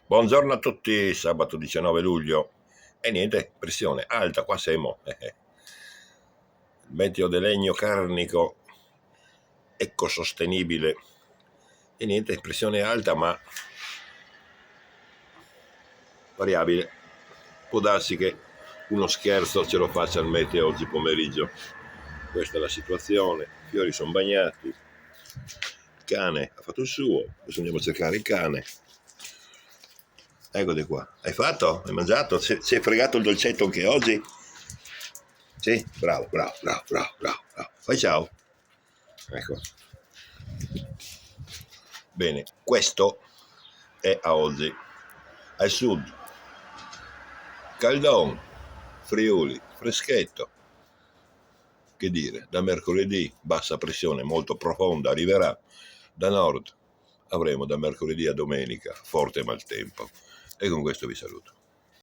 Buongiorno a tutti, sabato 19 luglio. E niente, pressione alta, qua siamo. Il meteo di legno carnico ecosostenibile. E niente, pressione alta ma variabile. Può darsi che uno scherzo ce lo faccia il meteo oggi pomeriggio. Questa è la situazione. I fiori sono bagnati. Il cane ha fatto il suo. Adesso andiamo a cercare il cane. Eccoti qua. Hai fatto? Hai mangiato? Si è fregato il dolcetto anche oggi? Sì? Bravo. Fai ciao. Ecco. Bene, questo è a oggi. Al sud, caldon, Friuli, freschetto. Che dire, da mercoledì bassa pressione molto profonda arriverà. Da nord avremo da mercoledì a domenica forte maltempo. E con questo vi saluto.